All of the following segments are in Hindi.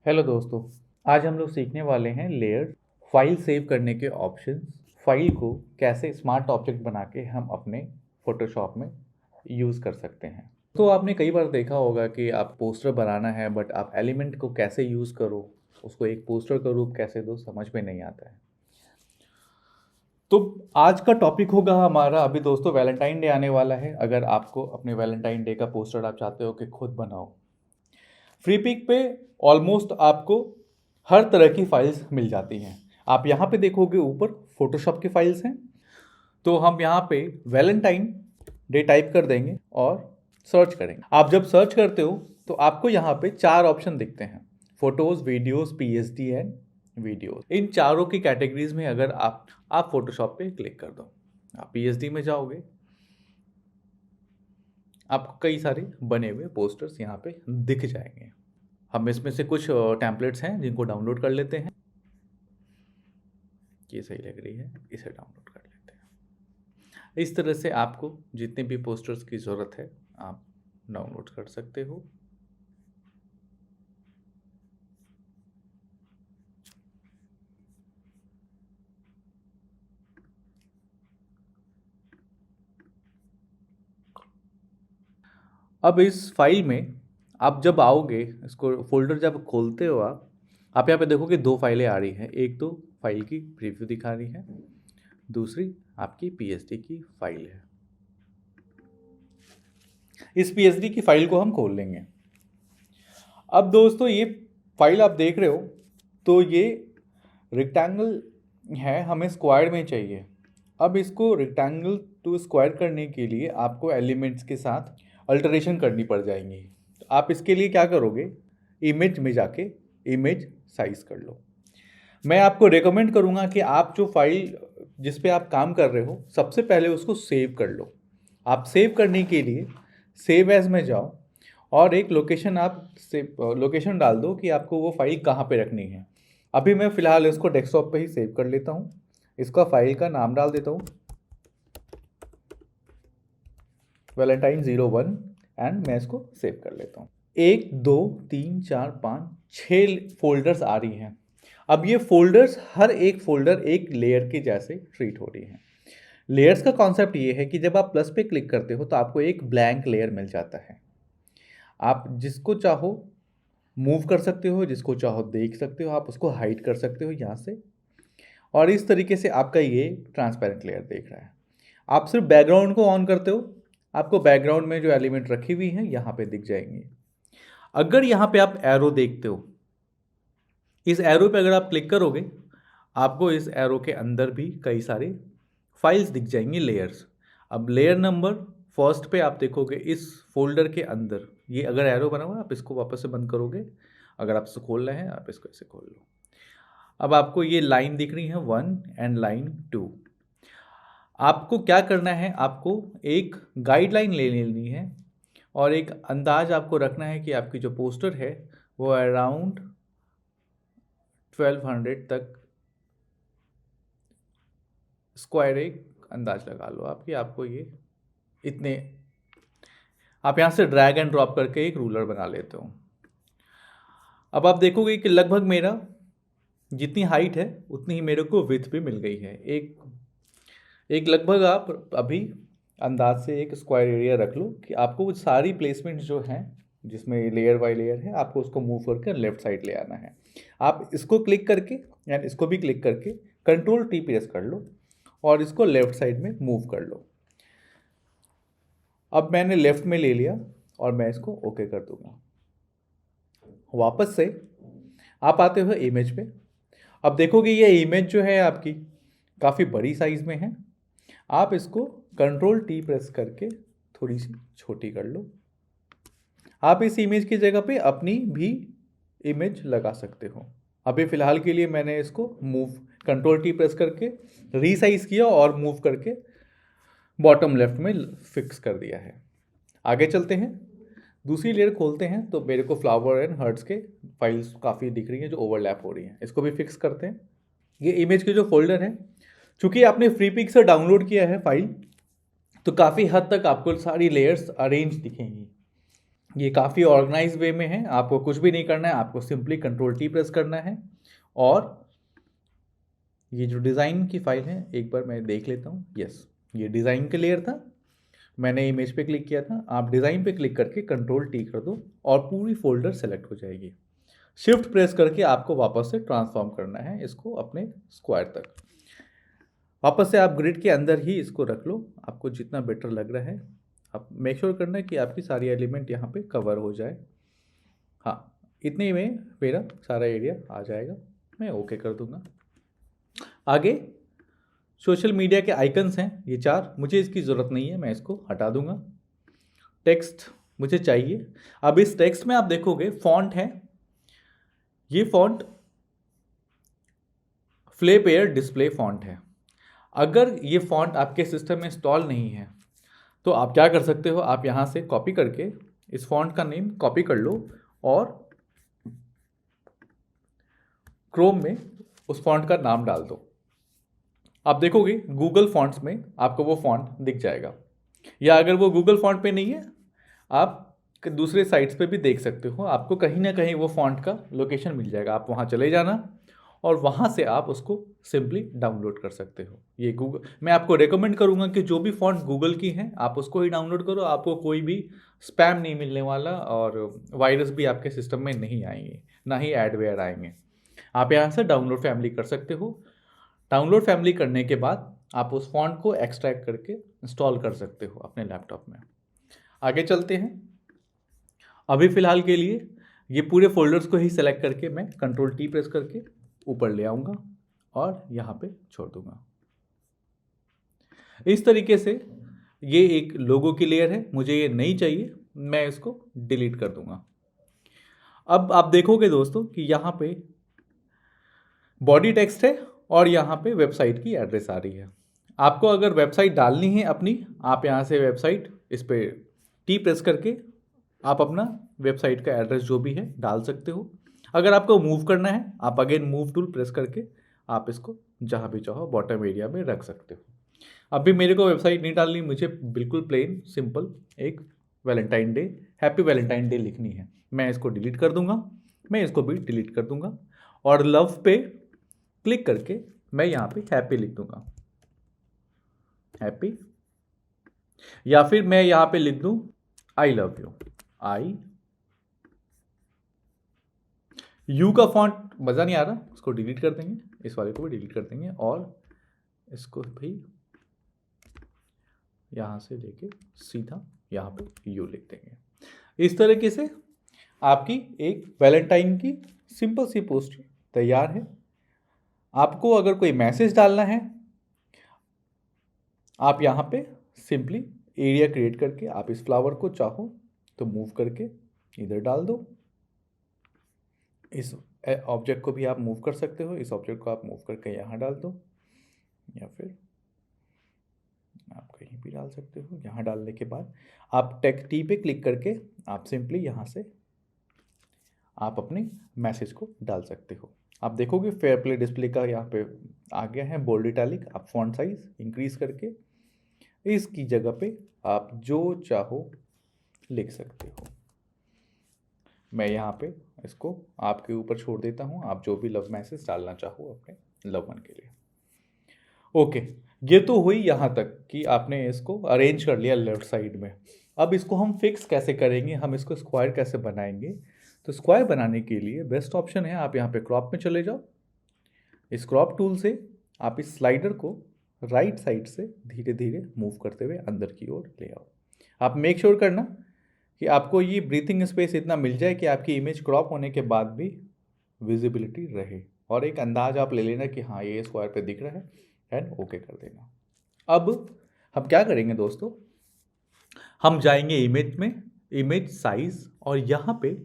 हेलो दोस्तों। आज हम लोग सीखने वाले हैं लेयर, फाइल सेव करने के ऑप्शंस, फाइल को कैसे स्मार्ट ऑब्जेक्ट बना के हम अपने फोटोशॉप में यूज़ कर सकते हैं। तो आपने कई बार देखा होगा कि आप पोस्टर बनाना है बट आप एलिमेंट को कैसे यूज़ करो, उसको एक पोस्टर का रूप कैसे दो, समझ में नहीं आता है। तो आज का टॉपिक होगा हमारा, अभी दोस्तों वैलेंटाइन डे आने वाला है। अगर आपको अपने वैलेंटाइन डे का पोस्टर आप चाहते हो कि खुद बनाओ, फ्री पिक पे ऑलमोस्ट आपको हर तरह की फाइल्स मिल जाती हैं। आप यहाँ पे देखोगे ऊपर फोटोशॉप की फाइल्स हैं, तो हम यहाँ पे वैलेंटाइन डे टाइप कर देंगे और सर्च करेंगे। आप जब सर्च करते हो तो आपको यहाँ पे 4 ऑप्शन दिखते हैं: photos, videos, PSD and videos. इन चारों की कैटेगरीज में अगर आप फोटोशॉप पे क्लिक कर दो, आप पीएसडी में जाओगे, आपको कई सारे बने हुए पोस्टर्स यहाँ पे दिख जाएंगे। हम इसमें से कुछ टेम्पलेट्स हैं जिनको डाउनलोड कर लेते हैं। ये सही लग रही है, इसे डाउनलोड कर लेते हैं। इस तरह से आपको जितने भी पोस्टर्स की ज़रूरत है आप डाउनलोड कर सकते हो। अब इस फाइल में आप जब आओगे, इसको फोल्डर जब खोलते हो आप यहाँ पे देखोगे 2 फाइलें आ रही हैं। एक तो फाइल की प्रीव्यू दिखा रही है, दूसरी आपकी पीएसडी की फाइल है। इस पीएसडी की फाइल को हम खोल लेंगे। अब दोस्तों ये फाइल आप देख रहे हो, तो ये रेक्टेंगल है, हमें स्क्वायर में चाहिए। अब इसको रेक्टेंगल टू स्क्वायर करने के लिए आपको एलिमेंट्स के साथ अल्टरेशन करनी पड़ जाएंगी। तो आप इसके लिए क्या करोगे, इमेज में जाके इमेज साइज कर लो। मैं आपको रेकमेंड करूँगा कि आप जो फाइल जिस पे आप काम कर रहे हो, सबसे पहले उसको सेव कर लो। आप सेव करने के लिए सेव एज में जाओ और एक लोकेशन लोकेशन डाल दो कि आपको वो फाइल कहाँ पे रखनी है। अभी मैं फ़िलहाल इसको डेस्कटॉप पे ही सेव कर लेता हूँ। इसका फाइल का नाम डाल देता हूँ Valentine01 एंड मैं इसको सेव कर लेता हूँ। 1 2 3 4 5 6 फोल्डर्स आ रही हैं। अब ये फोल्डर्स, हर एक फोल्डर एक लेयर के जैसे ट्रीट हो रही हैं। लेयर्स का कॉन्सेप्ट ये है कि जब आप प्लस पे क्लिक करते हो तो आपको एक ब्लैंक लेयर मिल जाता है। आप जिसको चाहो मूव कर सकते हो, जिसको चाहो देख सकते हो, आप उसको हाइड कर सकते हो यहाँ से। और इस तरीके से आपका ये ट्रांसपेरेंट लेयर देख रहा है। आप सिर्फ बैकग्राउंड को ऑन करते हो, आपको बैकग्राउंड में जो एलिमेंट रखी हुई हैं यहाँ पे दिख जाएंगे। अगर यहाँ पे आप एरो देखते हो, इस एरो पे अगर आप क्लिक करोगे, आपको इस एरो के अंदर भी कई सारे फाइल्स दिख जाएंगी, लेयर्स। अब लेयर नंबर फर्स्ट पे आप देखोगे इस फोल्डर के अंदर ये अगर एरो बना हुआ है, आप इसको वापस से बंद करोगे। अगर आप इसको खोल रहे हैं, आप इसको ऐसे खोल लो। अब आपको ये लाइन दिख रही है 1 एंड लाइन 2। आपको क्या करना है, आपको एक गाइडलाइन ले लेनी है और एक अंदाज आपको रखना है कि आपकी जो पोस्टर है वो अराउंड 1200 तक स्क्वायर, एक अंदाज लगा लो आप कि आपको ये इतने। आप यहाँ से ड्रैग एंड ड्रॉप करके एक रूलर बना लेते हो। अब आप देखोगे कि लगभग मेरा जितनी हाइट है उतनी ही मेरे को विड्थ भी मिल गई है। एक लगभग आप अभी अंदाज से एक स्क्वायर एरिया रख लो कि आपको वो सारी प्लेसमेंट्स जो हैं जिसमें लेयर बाय लेयर है, आपको उसको मूव करके लेफ्ट साइड ले आना है। आप इसको क्लिक करके एंड इसको भी क्लिक करके कंट्रोल टी प्रेस कर लो और इसको लेफ्ट साइड में मूव कर लो। अब मैंने लेफ्ट में ले लिया और मैं इसको ओके कर दूंगा। वापस से आप आते हो इमेज पे। अब देखोगे ये इमेज जो है आपकी काफ़ी बड़ी साइज़ में है। आप इसको कंट्रोल टी प्रेस करके थोड़ी सी छोटी कर लो। आप इस इमेज की जगह पे अपनी भी इमेज लगा सकते हो। अभी फ़िलहाल के लिए मैंने इसको मूव कंट्रोल टी प्रेस करके रीसाइज किया और मूव करके बॉटम लेफ्ट में फिक्स कर दिया है। आगे चलते हैं, दूसरी लेयर खोलते हैं तो मेरे को फ्लावर एंड हर्ट्स के फाइल्स काफ़ी दिख रही हैं जो ओवरलैप हो रही हैं। इसको भी फिक्स करते हैं। ये इमेज के जो फोल्डर है, चूँकि आपने फ्री पिक से डाउनलोड किया है फाइल, तो काफ़ी हद तक आपको सारी लेयर्स अरेंज दिखेंगी। ये काफ़ी ऑर्गेनाइज वे में है, आपको कुछ भी नहीं करना है, आपको सिंपली कंट्रोल टी प्रेस करना है। और ये जो डिज़ाइन की फाइल है एक बार मैं देख लेता हूँ। यस, ये डिज़ाइन का लेयर था, मैंने इमेज पे क्लिक किया था। आप डिज़ाइन पे क्लिक करके कंट्रोल टी कर दो और पूरी फोल्डर सेलेक्ट हो जाएगी। शिफ्ट प्रेस करके आपको वापस से ट्रांसफॉर्म करना है इसको अपने स्क्वायर तक। वापस से आप ग्रिड के अंदर ही इसको रख लो, आपको जितना बेटर लग रहा है। आप मेक श्योर करना है कि आपकी सारी एलिमेंट यहाँ पे कवर हो जाए। हाँ, इतने में मेरा सारा एरिया आ जाएगा, मैं ओके कर दूंगा। आगे सोशल मीडिया के आइकन्स हैं ये 4, मुझे इसकी ज़रूरत नहीं है, मैं इसको हटा दूंगा। टेक्स्ट मुझे चाहिए। अब इस टेक्स्ट में आप देखोगे फॉन्ट है, ये font flip air display font है। अगर ये फॉन्ट आपके सिस्टम में इंस्टॉल नहीं है तो आप क्या कर सकते हो, आप यहाँ से कॉपी करके इस फॉन्ट का नेम कॉपी कर लो और क्रोम में उस फॉन्ट का नाम डाल दो। आप देखोगे गूगल फॉन्ट्स में आपको वो फॉन्ट दिख जाएगा, या अगर वो गूगल फॉन्ट पे नहीं है आप दूसरे साइट्स पे भी देख सकते हो, आपको कहीं ना कहीं वो फॉन्ट का लोकेशन मिल जाएगा। आप वहाँ चले जाना और वहाँ से आप उसको सिंपली डाउनलोड कर सकते हो। ये गूगल, मैं आपको रेकमेंड करूँगा कि जो भी फॉन्ट गूगल की हैं आप उसको ही डाउनलोड करो, आपको कोई भी स्पैम नहीं मिलने वाला और वायरस भी आपके सिस्टम में नहीं आएंगे, ना ही एडवेयर आएंगे। आप यहाँ से डाउनलोड फैमिली कर सकते हो। डाउनलोड फैमिली करने के बाद आप उस फॉन्ट को एक्सट्रैक्ट करके इंस्टॉल कर सकते हो अपने लैपटॉप में। आगे चलते हैं। अभी फ़िलहाल के लिए ये पूरे फोल्डर्स को ही सेलेक्ट करके मैं कंट्रोल टी प्रेस करके ऊपर ले आऊँगा और यहाँ पे छोड़ दूँगा। इस तरीके से ये एक लोगो की लेयर है, मुझे ये नहीं चाहिए, मैं इसको डिलीट कर दूँगा। अब आप देखोगे दोस्तों कि यहाँ पे बॉडी टेक्स्ट है और यहाँ पे वेबसाइट की एड्रेस आ रही है। आपको अगर वेबसाइट डालनी है अपनी, आप यहाँ से वेबसाइट इस पर टी प्रेस करके आप अपना वेबसाइट का एड्रेस जो भी है डाल सकते हो। अगर आपको मूव करना है आप अगेन मूव टूल प्रेस करके आप इसको जहाँ भी चाहो बॉटम एरिया में रख सकते हो। अभी मेरे को वेबसाइट नहीं डालनी, मुझे बिल्कुल प्लेन सिंपल एक Valentine day, happy Valentine day लिखनी है। मैं इसको डिलीट कर दूंगा, मैं इसको भी डिलीट कर दूंगा और लव पे क्लिक करके मैं यहाँ पे हैप्पी लिख दूंगा, हैप्पी। या फिर मैं यहाँ पे लिख दूं I love you, I you का फॉन्ट मज़ा नहीं आ रहा, इसको डिलीट कर देंगे, इस वाले को भी डिलीट कर देंगे और इसको भी यहाँ से लेके सीधा यहाँ पे यू लिख देंगे। इस तरीके से आपकी एक वैलेंटाइन की सिंपल सी पोस्टर तैयार है। आपको अगर कोई मैसेज डालना है आप यहाँ पे सिंपली एरिया क्रिएट करके आप इस फ्लावर को चाहो तो मूव करके इधर डाल दो। इस ऑब्जेक्ट को भी आप मूव कर सकते हो, इस ऑब्जेक्ट को आप मूव करके यहाँ डाल दो या फिर आप कहीं भी डाल सकते हो। यहाँ डालने के बाद आप टेक टी पे क्लिक करके आप सिंपली यहाँ से आप अपने मैसेज को डाल सकते हो। आप देखोगे फेयर प्ले डिस्प्ले का यहाँ पे आ गया है बोल्ड इटैलिक। आप फॉन्ट साइज इंक्रीज करके इसकी जगह पे आप जो चाहो लिख सकते हो। मैं यहाँ पे इसको आपके ऊपर छोड़ देता हूँ, आप जो भी लव मैसेज डालना चाहो अपने लव वन के लिए। ओके, ये तो हुई यहाँ तक कि आपने इसको अरेंज कर लिया लेफ्ट साइड में। अब इसको हम फिक्स कैसे करेंगे, हम इसको स्क्वायर कैसे बनाएंगे? तो स्क्वायर बनाने के लिए बेस्ट ऑप्शन है आप यहाँ पे क्रॉप में चले जाओ। इस क्रॉप टूल से आप इस स्लाइडर को राइट साइड से धीरे धीरे मूव करते हुए अंदर की ओर ले आओ। आप मेक श्योर करना कि आपको ये ब्रीथिंग स्पेस इतना मिल जाए कि आपकी इमेज क्रॉप होने के बाद भी विजिबिलिटी रहे और एक अंदाज आप ले लेना कि हाँ ये स्क्वायर पे दिख रहा है एंड ओके कर देना। अब हम क्या करेंगे दोस्तों, हम जाएंगे इमेज में, इमेज साइज, और यहाँ पे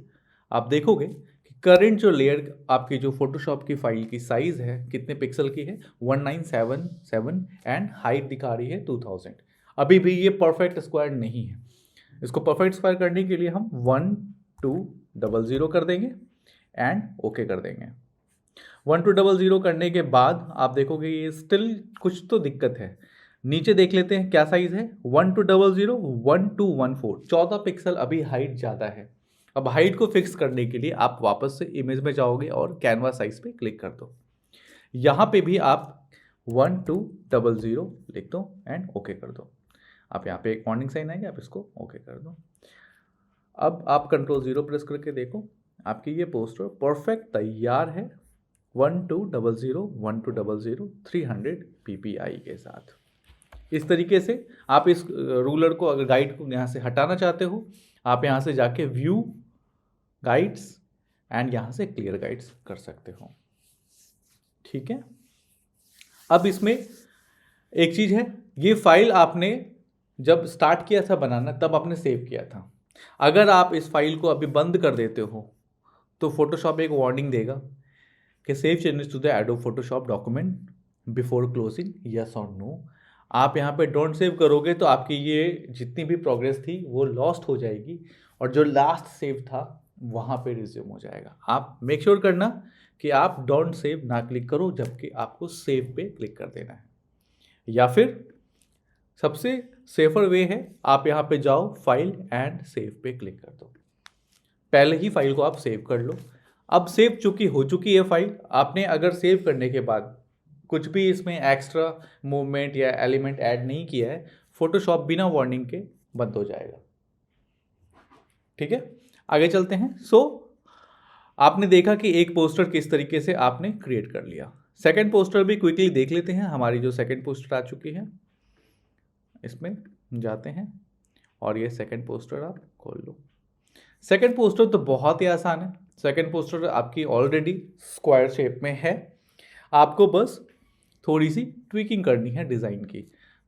आप देखोगे कि करंट जो लेयर आपकी जो फोटोशॉप की फाइल की साइज है कितने पिक्सल की है, 1977 एंड हाइट दिखा रही है 2000। अभी भी ये परफेक्ट स्क्वायर नहीं है। इसको परफेक्ट स्क्वायर करने के लिए हम 1200 कर देंगे एंड ओके कर देंगे। 1200 करने के बाद आप देखोगे ये स्टिल कुछ तो दिक्कत है, नीचे देख लेते हैं क्या साइज है, 1200 1214, 14 पिक्सल अभी हाइट ज़्यादा है। अब हाइट को फिक्स करने के लिए आप वापस से इमेज में जाओगे और कैनवास साइज पे क्लिक कर दो। यहाँ पे भी आप 1200 लिख दो एंड ओके कर दो। आप यहाँ पे एक वार्निंग साइन आएगा, आप इसको ओके कर दो। अब आप Ctrl 0 प्रेस करके देखो, आपकी ये पोस्टर परफेक्ट तैयार है 1200 1200 300 ppi के साथ। इस तरीके से आप इस रूलर को, अगर गाइड को यहाँ से हटाना चाहते हो, आप यहाँ से जाके व्यू गाइड्स एंड यहाँ से क्लियर गाइड्स कर सकते हो। ठीक है। अब इसमें एक चीज़ है, ये फाइल आपने जब स्टार्ट किया था बनाना तब आपने सेव किया था। अगर आप इस फाइल को अभी बंद कर देते हो तो फोटोशॉप एक वार्निंग देगा कि save changes to the Adobe Photoshop document before closing, yes और नो। आप यहाँ पे डोंट सेव करोगे तो आपकी ये जितनी भी प्रोग्रेस थी वो लॉस्ट हो जाएगी और जो लास्ट सेव था वहाँ पे रिज्यूम हो जाएगा। आप मेक श्योर करना कि आप डोंट सेव ना क्लिक करो, जबकि आपको सेव पे क्लिक कर देना है। या फिर सबसे सेफर वे है, आप यहाँ पे जाओ फाइल एंड सेव पे क्लिक कर दो। पहले ही फाइल को आप सेव कर लो। अब सेव हो चुकी है फाइल। आपने अगर सेव करने के बाद कुछ भी इसमें एक्स्ट्रा मूवमेंट या एलिमेंट ऐड नहीं किया है, फोटोशॉप बिना वार्निंग के बंद हो जाएगा। ठीक है, आगे चलते हैं। आपने देखा कि एक पोस्टर किस तरीके से आपने क्रिएट कर लिया। सेकंड पोस्टर भी क्विकली देख लेते हैं। हमारी जो सेकंड पोस्टर आ चुकी है, इसमें जाते हैं और ये सेकंड पोस्टर आप खोल लो। सेकंड पोस्टर तो बहुत ही आसान है। सेकंड पोस्टर आपकी ऑलरेडी स्क्वायर शेप में है, आपको बस थोड़ी सी ट्विकिंग करनी है डिज़ाइन की।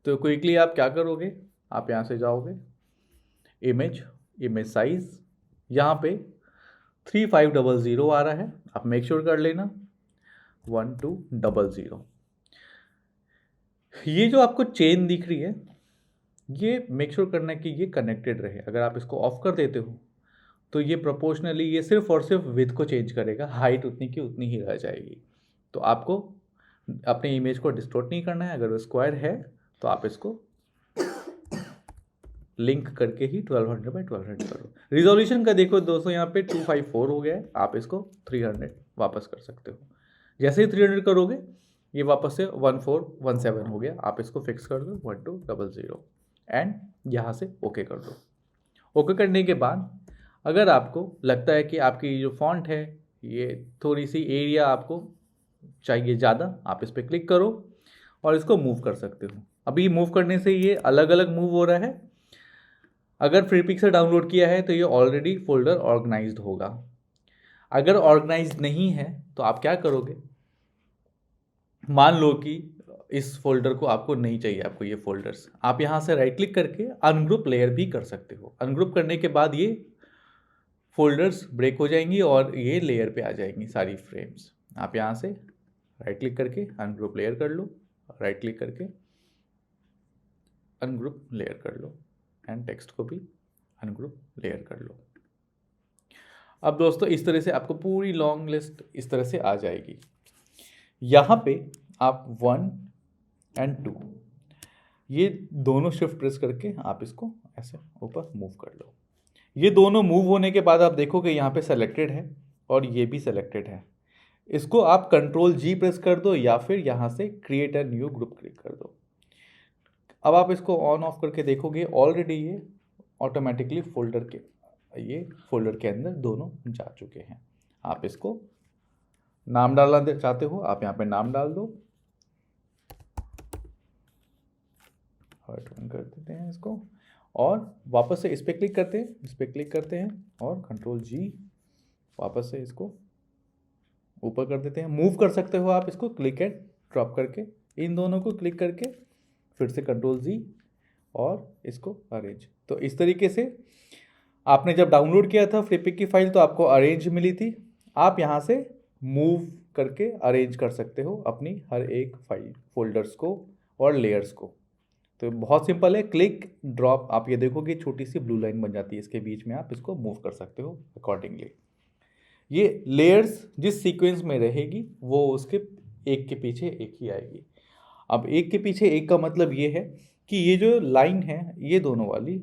तो क्विकली आप क्या करोगे, आप यहाँ से जाओगे इमेज साइज, यहाँ पे 3500 आ रहा है, आप मेक श्योर कर लेना 1200। ये जो आपको चेन दिख रही है, ये मेक श्योर करना है कि ये कनेक्टेड रहे। अगर आप इसको ऑफ कर देते हो तो ये प्रोपोर्शनली ये सिर्फ और सिर्फ विड्थ को चेंज करेगा, हाइट उतनी की उतनी ही रह जाएगी। तो आपको अपनी इमेज को डिस्टॉर्ट नहीं करना है। अगर वो स्क्वायर है तो आप इसको लिंक करके ही 1200 बाई 1200 करो। रिजोल्यूशन का देखो दोस्तों, यहाँ पे 254 हो गया है, आप इसको 300 वापस कर सकते हो। जैसे ही 300 करोगे ये वापस से 1417 हो गया, आप इसको फिक्स कर दो 1200 एंड यहाँ से ओके कर दो। ओके करने के बाद अगर आपको लगता है कि आपकी जो फॉन्ट है ये थोड़ी सी एरिया आपको चाहिए ज़्यादा, आप इस पर क्लिक करो और इसको मूव कर सकते हो। अभी मूव करने से ये अलग अलग मूव हो रहा है। अगर फ्री पिक्सल डाउनलोड किया है तो ये ऑलरेडी फोल्डर ऑर्गेनाइज्ड होगा। अगर ऑर्गेनाइज्ड नहीं है तो आप क्या करोगे, मान लो कि इस फोल्डर को आपको नहीं चाहिए, आपको ये फोल्डर्स, आप यहाँ से राइट क्लिक करके अनग्रुप लेयर भी कर सकते हो। अनग्रुप करने के बाद ये फोल्डर्स ब्रेक हो जाएंगी और ये लेयर पे आ जाएंगी सारी फ्रेम्स। आप यहाँ से राइट क्लिक करके अनग्रुप लेयर कर लो, राइट क्लिक करके अनग्रुप लेयर कर लो एंड टेक्स्ट को भी अनग्रुप लेयर कर लो। अब दोस्तों इस तरह से आपको पूरी लॉन्ग लिस्ट इस तरह से आ जाएगी। यहाँ पे आप 1 और 2 ये दोनों शिफ्ट प्रेस करके आप इसको ऐसे ऊपर मूव कर लो। ये दोनों मूव होने के बाद आप देखोगे यहाँ पे सेलेक्टेड है और ये भी सेलेक्टेड है। इसको आप Ctrl+G प्रेस कर दो या फिर यहाँ से create a new group click कर दो। अब आप इसको ऑन ऑफ करके देखोगे, ऑलरेडी ये ऑटोमेटिकली फोल्डर के अंदर दोनों जा चुके हैं। आप इसको नाम डालना चाहते हो, आप यहाँ पे नाम डाल दो, कर देते हैं इसको और वापस से इस पर क्लिक करते हैं और Ctrl+G वापस से इसको ऊपर कर देते हैं। मूव कर सकते हो आप इसको क्लिक एंड ड्रॉप करके, इन दोनों को क्लिक करके फिर से Ctrl+G और इसको अरेंज। तो इस तरीके से आपने जब डाउनलोड किया था फ्लिपिक की फाइल तो आपको अरेंज मिली थी। आप यहाँ से मूव करके अरेंज कर सकते हो अपनी हर एक फाइल फोल्डर्स को और लेयर्स को। तो बहुत सिंपल है, क्लिक ड्रॉप। आप ये देखोगे छोटी सी ब्लू लाइन बन जाती है, इसके बीच में आप इसको मूव कर सकते हो अकॉर्डिंगली। ये लेयर्स जिस सीक्वेंस में रहेगी वो उसके एक के पीछे एक ही आएगी। अब एक के पीछे एक का मतलब ये है कि ये जो लाइन है ये दोनों वाली,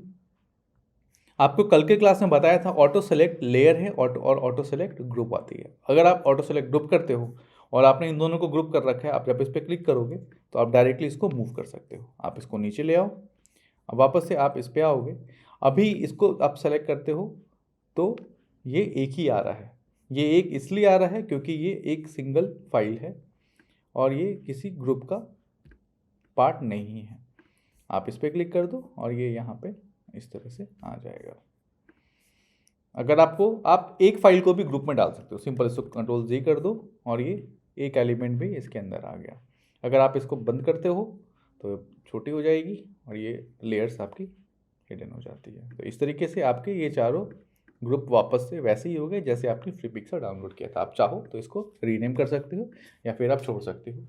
आपको कल के क्लास में बताया था ऑटो सेलेक्ट लेयर है और ऑटो सेलेक्ट ग्रुप आती है। अगर आप ऑटो सेलेक्ट ग्रुप करते हो और आपने इन दोनों को ग्रुप कर रखा है, आप जब इस पर क्लिक करोगे तो आप डायरेक्टली इसको मूव कर सकते हो। आप इसको नीचे ले आओ, अब वापस से आप इस पर आओगे, अभी इसको आप सेलेक्ट करते हो तो ये एक ही आ रहा है। ये एक इसलिए आ रहा है क्योंकि ये एक सिंगल फाइल है और ये किसी ग्रुप का पार्ट नहीं है। आप इस पर क्लिक कर दो और ये यहाँ पे इस तरह से आ जाएगा। अगर आपको, आप एक फाइल को भी ग्रुप में डाल सकते हो, सिंपल इसको Ctrl+Z कर दो और ये एक एलिमेंट भी इसके अंदर आ गया। अगर आप इसको बंद करते हो तो छोटी हो जाएगी और ये लेयर्स आपकी हिडन हो जाती है। तो इस तरीके से आपके ये चारों ग्रुप वापस से वैसे ही हो गए जैसे आपने फ्री पिक्सल डाउनलोड किया था। आप चाहो तो इसको रीनेम कर सकते हो या फिर आप छोड़ सकते हो।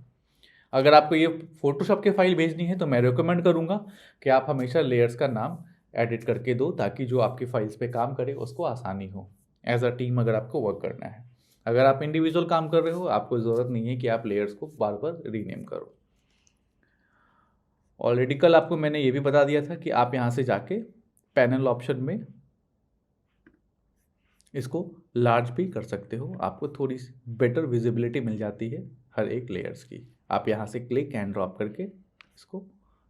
अगर आपको ये फोटोशॉप की फाइल भेजनी है तो मैं रिकमेंड करूँगा कि आप हमेशा लेयर्स का नाम एडिट करके दो, ताकि जो आपकी फाइल्स पे काम करे उसको आसानी हो। एज अ टीम अगर आपको वर्क करना है, अगर आप इंडिविजुअल काम कर रहे हो आपको ज़रूरत नहीं है कि आप लेयर्स को बार बार रीनेम करो। ऑलरेडी कल आपको मैंने ये भी बता दिया था कि आप यहाँ से जाके पैनल ऑप्शन में इसको लार्ज भी कर सकते हो, आपको थोड़ी सी बेटर विजिबिलिटी मिल जाती है हर एक लेयर्स की। आप यहाँ से क्लिक एंड ड्रॉप करके इसको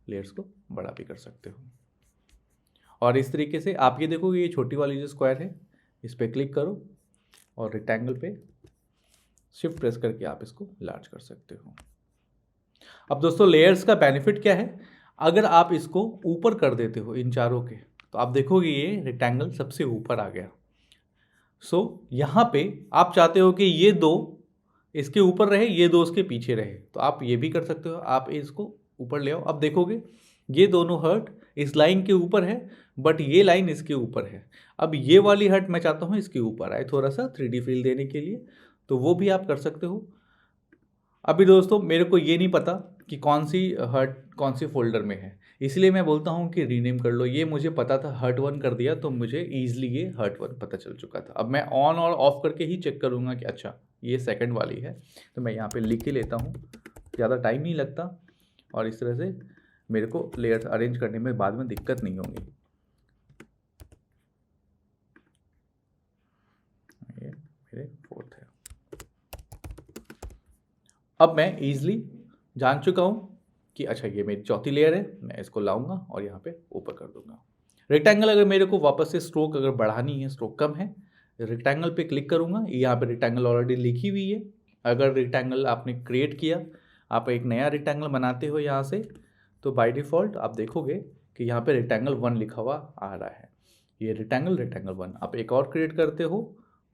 लेयर्स को बड़ा भी कर सकते हो। और इस तरीके से आप ये देखोगे ये छोटी वाली जो स्क्वायर है इस पर क्लिक करो और रेक्टेंगल पे शिफ्ट प्रेस करके आप इसको लार्ज कर सकते हो। अब दोस्तों लेयर्स का बेनिफिट क्या है, अगर आप इसको ऊपर कर देते हो इन चारों के तो आप देखोगे ये रेक्टेंगल सबसे ऊपर आ गया। यहाँ पे आप चाहते हो कि ये दो इसके ऊपर रहे, ये दो इसके पीछे रहे, तो आप ये भी कर सकते हो। आप इसको ऊपर ले आओ, अब देखोगे ये दोनों हर्ट इस लाइन के ऊपर है बट ये लाइन इसके ऊपर है। अब ये वाली हर्ट मैं चाहता हूँ इसके ऊपर आए थोड़ा सा 3D फील देने के लिए, तो वो भी आप कर सकते हो। अभी दोस्तों मेरे को ये नहीं पता कि कौन सी हर्ट कौन सी फोल्डर में है, इसलिए मैं बोलता हूँ कि रीनेम कर लो। ये मुझे पता था, हर्ट 1 कर दिया तो मुझे ईजिली ये हर्ट 1 पता चल चुका था। अब मैं ऑन और ऑफ करके ही चेक करूँगा कि अच्छा ये सेकंड वाली है, तो मैं यहाँ पे लिख ही लेता हूँ, ज़्यादा टाइम नहीं लगता और इस तरह से मेरे को लेयर्स अरेंज करने में बाद में दिक्कत नहीं होगी। ये मेरे फोर्थ है। अब मैं ईजिली जान चुका हूँ कि अच्छा ये मेरी चौथी लेयर है, मैं इसको लाऊंगा और यहाँ पे ऊपर कर दूंगा। रेक्टेंगल अगर मेरे को वापस से स्ट्रोक अगर बढ़ानी है, स्ट्रोक कम है, रेक्टेंगल पे क्लिक करूँगा, यहाँ पे रेक्टेंगल ऑलरेडी लिखी हुई है। अगर रेक्टेंगल आपने क्रिएट किया, आप एक नया रेक्टेंगल बनाते हो यहाँ से, तो बाय डिफ़ॉल्ट आप देखोगे कि यहाँ पे रेक्टेंगल 1 लिखा हुआ आ रहा है। ये रेक्टेंगल 1। आप एक और क्रिएट करते हो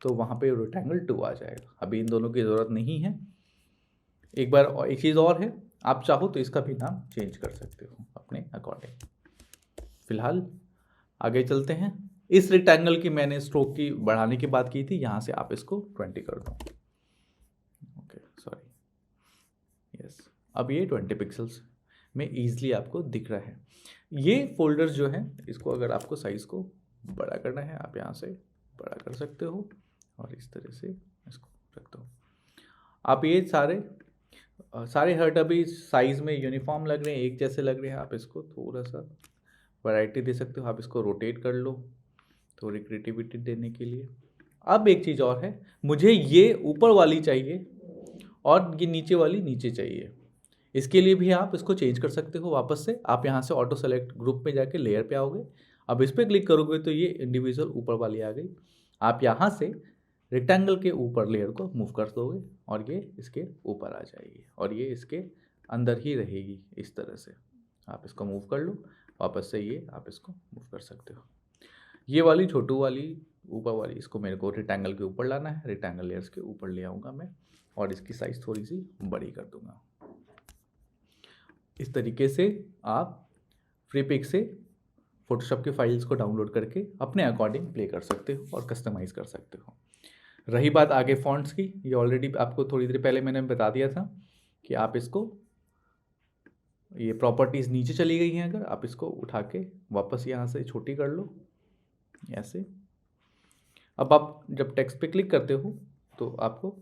तो वहाँ पे रेक्टेंगल 2 आ जाएगा। अभी इन दोनों की ज़रूरत नहीं है। एक बार एक चीज़ और है, आप चाहो तो इसका भी नाम चेंज कर सकते हो अपने अकॉर्डिंग। फिलहाल आगे चलते हैं। इस रेक्टेंगल की मैंने स्ट्रोक की बढ़ाने की बात की थी, यहाँ से आप इसको 20 कर दो। ओके सॉरी, यस, अब ये 20 पिक्सल्स में ईजिली आपको दिख रहा है। ये फोल्डर्स जो हैं इसको अगर आपको साइज़ को बड़ा करना है आप यहाँ से बड़ा कर सकते हो और इस तरह से इसको रख दो। आप ये सारे हर्ट अभी साइज़ में यूनिफॉर्म लग रहे हैं, एक जैसे लग रहे हैं। आप इसको थोड़ा सा वैरायटी दे सकते हो, आप इसको रोटेट कर लो थोड़ी क्रिएटिविटी देने के लिए। अब एक चीज़ और है, मुझे ये ऊपर वाली चाहिए और ये नीचे वाली नीचे चाहिए। इसके लिए भी आप इसको चेंज कर सकते हो। वापस से आप यहाँ से ऑटो सेलेक्ट ग्रुप में जाके लेयर पे आओगे, अब इस पर क्लिक करोगे तो ये इंडिविजुअल ऊपर वाली आ गई। आप यहाँ से रेक्टेंगल के ऊपर लेयर को मूव कर दोगे और ये इसके ऊपर आ जाएगी और ये इसके अंदर ही रहेगी। इस तरह से आप इसको मूव कर लो, वापस से ये आप इसको मूव कर सकते हो। ये वाली छोटू वाली ऊपर वाली इसको मेरे को रेक्टेंगल के ऊपर लाना है, रेक्टेंगल लेयर्स के ऊपर ले आऊँगा मैं और इसकी साइज़ थोड़ी सी बड़ी कर दूँगा। इस तरीके से आप फ्री पिक से फोटोशॉप की फाइल्स को डाउनलोड करके अपने अकॉर्डिंग प्ले कर सकते हो और कस्टमाइज़ कर सकते हो। रही बात आगे फॉन्ट्स की, ये ऑलरेडी आपको थोड़ी देर पहले मैंने बता दिया था कि आप इसको, ये प्रॉपर्टीज़ नीचे चली गई हैं, अगर आप इसको उठा के वापस यहाँ से छोटी कर लो ऐसे। अब आप जब टेक्स्ट पे क्लिक करते हो तो आपको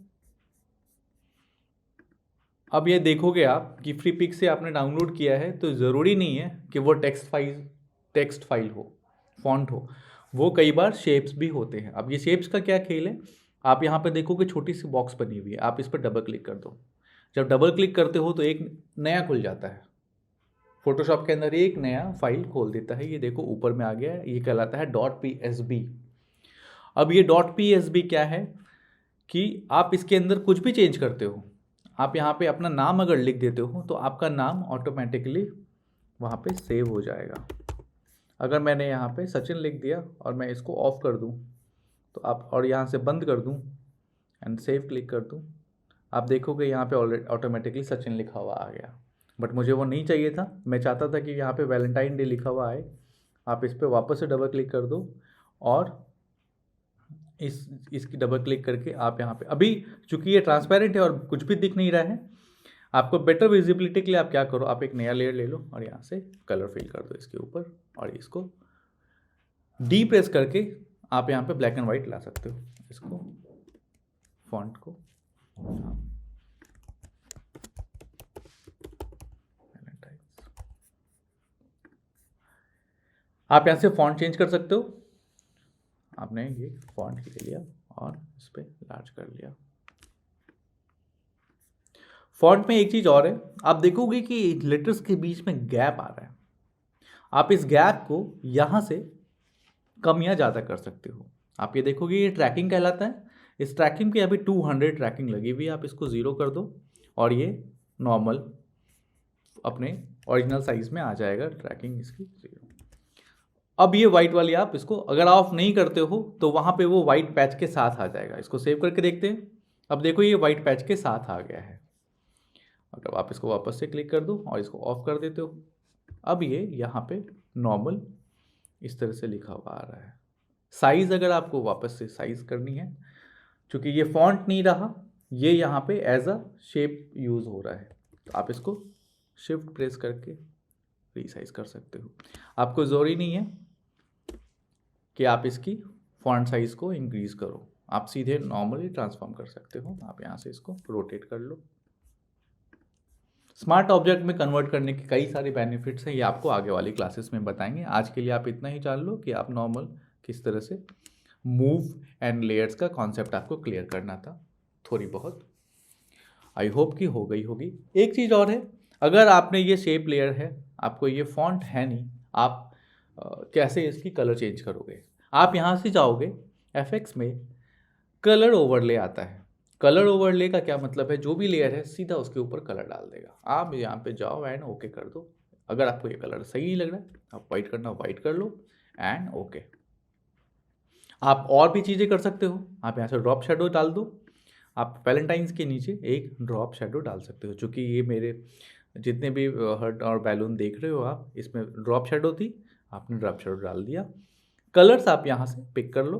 अब ये देखोगे आप कि फ्री पिक से आपने डाउनलोड किया है तो ज़रूरी नहीं है कि वो टेक्स्ट फाइल हो, फॉन्ट हो, वो कई बार शेप्स भी होते हैं। अब ये शेप्स का क्या खेल है, आप यहाँ पे देखोगे छोटी सी बॉक्स बनी हुई है, आप इस पर डबल क्लिक कर दो। जब डबल क्लिक करते हो तो एक नया खुल जाता है, फोटोशॉप के अंदर एक नया फाइल खोल देता है। ये देखो ऊपर में आ गया है, ये कहलाता है .psb। अब ये .psb क्या है कि आप इसके अंदर कुछ भी चेंज करते हो, आप यहाँ पे अपना नाम अगर लिख देते हो तो आपका नाम ऑटोमेटिकली वहाँ पे सेव हो जाएगा। अगर मैंने यहाँ पे सचिन लिख दिया और मैं इसको ऑफ कर दूँ तो आप, और यहाँ से बंद कर दूँ एंड सेव क्लिक कर दूँ, आप देखोगे यहाँ पे ऑलरेडी ऑटोमेटिकली सचिन लिखा हुआ आ गया। बट मुझे वो नहीं चाहिए था, मैं चाहता था कि यहाँ पे वैलेंटाइन डे लिखा हुआ आए। आप इस पर वापस से डबल क्लिक कर दो और इसकी डबल क्लिक करके आप यहाँ पे, अभी चूंकि ये ट्रांसपेरेंट है और कुछ भी दिख नहीं रहा है, आपको बेटर विजिबिलिटी के लिए आप क्या करो, आप एक नया लेयर ले लो और यहाँ से कलर फिल कर दो इसके ऊपर, और इसको डी प्रेस करके आप यहाँ पे ब्लैक एंड वाइट ला सकते हो इसको, फॉन्ट को। आप यहाँ से फॉन्ट चेंज कर सकते हो। आपने ये फॉन्ट ले लिया और इस पर लार्ज कर लिया। फॉन्ट में एक चीज़ और है, आप देखोगे कि लेटर्स के बीच में गैप आ रहा है, आप इस गैप को यहाँ से कम या ज़्यादा कर सकते हो। आप ये देखोगे ये ट्रैकिंग कहलाता है, इस ट्रैकिंग की अभी 200 ट्रैकिंग लगी हुई है, आप इसको 0 कर दो और ये नॉर्मल अपने ओरिजिनल साइज में आ जाएगा ट्रैकिंग इसकी 0। अब ये वाइट वाली आप इसको अगर ऑफ नहीं करते हो तो वहाँ पे वो वाइट पैच के साथ आ जाएगा। इसको सेव करके देखते हैं। अब देखो ये वाइट पैच के साथ आ गया है। अगर आप इसको वापस से क्लिक कर दो और इसको ऑफ कर देते हो, अब ये यहाँ पे नॉर्मल इस तरह से लिखा हुआ आ रहा है। साइज़ अगर आपको वापस से साइज़ करनी है, चूँकि ये फॉन्ट नहीं रहा, ये यहाँ पे एज अ शेप यूज़ हो रहा है, तो आप इसको शिफ्ट प्रेस करके रीसाइज कर सकते हो। आपको ज़रूरी नहीं है कि आप इसकी फॉन्ट साइज़ को इंक्रीज़ करो, आप सीधे नॉर्मली ट्रांसफॉर्म कर सकते हो। आप यहाँ से इसको रोटेट कर लो। स्मार्ट ऑब्जेक्ट में कन्वर्ट करने के कई सारे बेनिफिट्स हैं, ये आपको आगे वाली क्लासेस में बताएंगे। आज के लिए आप इतना ही जान लो कि आप नॉर्मल किस तरह से मूव एंड लेयर्स का कॉन्सेप्ट आपको क्लियर करना था, थोड़ी बहुत। आई होप कि हो गई होगी। एक चीज़ और है, अगर आपने ये शेप लेयर है, आपको ये फॉन्ट है नहीं, आप कैसे इसकी कलर चेंज करोगे? आप यहाँ से जाओगे एफएक्स में, कलर ओवरले आता है। कलर ओवरले का क्या मतलब है, जो भी लेयर है सीधा उसके ऊपर कलर डाल देगा। आप यहाँ पे जाओ एंड ओके कर दो। अगर आपको ये कलर सही नहीं लग रहा है, आप वाइट करना वाइट कर लो एंड ओके। आप और भी चीज़ें कर सकते हो। आप यहाँ से ड्रॉप शेडो डाल दो। आप वैलेंटाइंस के नीचे एक ड्रॉप शेडो डाल सकते हो, चूँकि ये मेरे जितने भी हर्ट और बैलून देख रहे हो आप, इसमें ड्रॉप शेडो थी, आपने ड्रॉप शेडो डाल दिया। कलर्स आप यहाँ से पिक कर लो,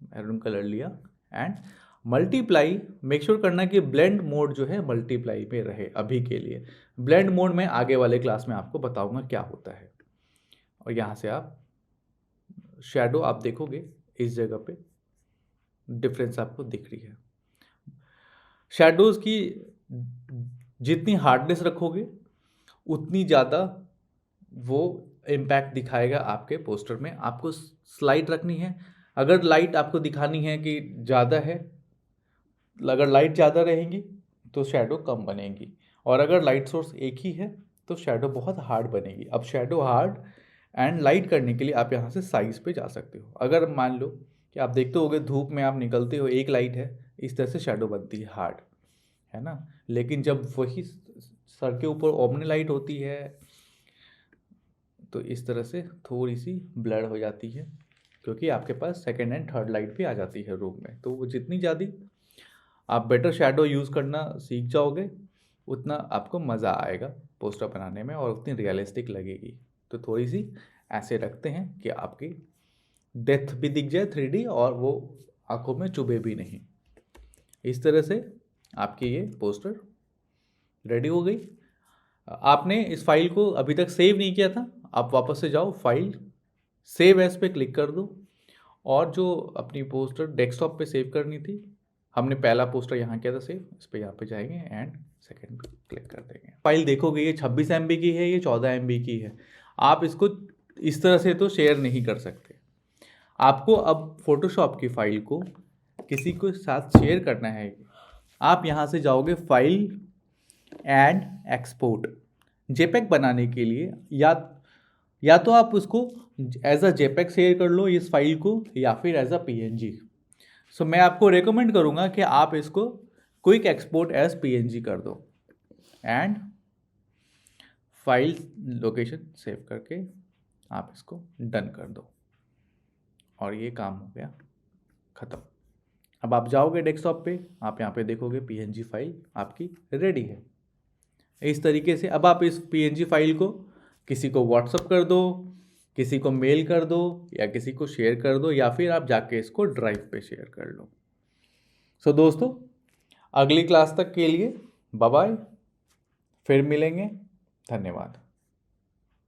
मैरून कलर लिया एंड मल्टीप्लाई, मेक श्योर करना कि ब्लेंड मोड जो है मल्टीप्लाई में रहे अभी के लिए। ब्लेंड मोड में आगे वाले क्लास में आपको बताऊंगा क्या होता है। और यहाँ से आप शैडो आप देखोगे इस जगह पे डिफरेंस आपको दिख रही है। शैडोज़ की जितनी हार्डनेस रखोगे उतनी ज़्यादा वो इम्पैक्ट दिखाएगा आपके पोस्टर में। आपको स्लाइड रखनी है, अगर लाइट आपको दिखानी है कि ज़्यादा है, अगर लाइट ज़्यादा रहेंगी तो शैडो कम बनेगी, और अगर लाइट सोर्स एक ही है तो शैडो बहुत हार्ड बनेगी। अब शैडो हार्ड एंड लाइट करने के लिए आप यहाँ से साइज़ पे जा सकते हो। अगर मान लो कि आप देखते होगे धूप में आप निकलते हो, एक लाइट है, इस तरह से शैडो बनती है हार्ड, है ना। लेकिन जब वही सर के ऊपर ओमनी लाइट होती है तो इस तरह से थोड़ी सी ब्लर हो जाती है, क्योंकि आपके पास सेकेंड एंड थर्ड लाइट भी आ जाती है रूम में। तो वो जितनी ज़्यादा आप बेटर शैडो यूज़ करना सीख जाओगे, उतना आपको मज़ा आएगा पोस्टर बनाने में और उतनी रियलिस्टिक लगेगी। तो थोड़ी सी ऐसे रखते हैं कि आपकी डेप्थ भी दिख जाए 3D और वो आंखों में चुभे भी नहीं। इस तरह से आपकी ये पोस्टर रेडी हो गई। आपने इस फाइल को अभी तक सेव नहीं किया था, आप वापस से जाओ, फाइल सेव एज पे क्लिक कर दो, और जो अपनी पोस्टर डेस्कटॉप पे सेव करनी थी हमने पहला पोस्टर यहाँ किया था सेव, इस पर यहाँ पे जाएंगे एंड सेकेंड पे क्लिक कर देंगे। फाइल देखोगे ये 26 MB की है, ये 14 MB की है। आप इसको इस तरह से तो शेयर नहीं कर सकते। आपको अब फोटोशॉप की फाइल को किसी के साथ शेयर करना है। आप यहाँ से जाओगे फाइल एंड एक्सपोर्ट। जेपेग बनाने के लिए या तो आप उसको एज अ जेपेग शेयर कर लो इस फाइल को, या फिर एज अ PNG। सो मैं आपको रेकमेंड करूँगा कि आप इसको क्विक एक्सपोर्ट एज PNG कर दो एंड फाइल लोकेशन सेव करके आप इसको डन कर दो और ये काम हो गया ख़त्म। अब आप जाओगे डेस्कटॉप पे, आप यहाँ पे देखोगे PNG फाइल आपकी रेडी है। इस तरीके से अब आप इस PNG फाइल को किसी को व्हाट्सअप कर दो, किसी को मेल कर दो, या किसी को शेयर कर दो, या फिर आप जाके इसको ड्राइव पे शेयर कर लो। सो दोस्तों, अगली क्लास तक के लिए बाय बाय, फिर मिलेंगे, धन्यवाद।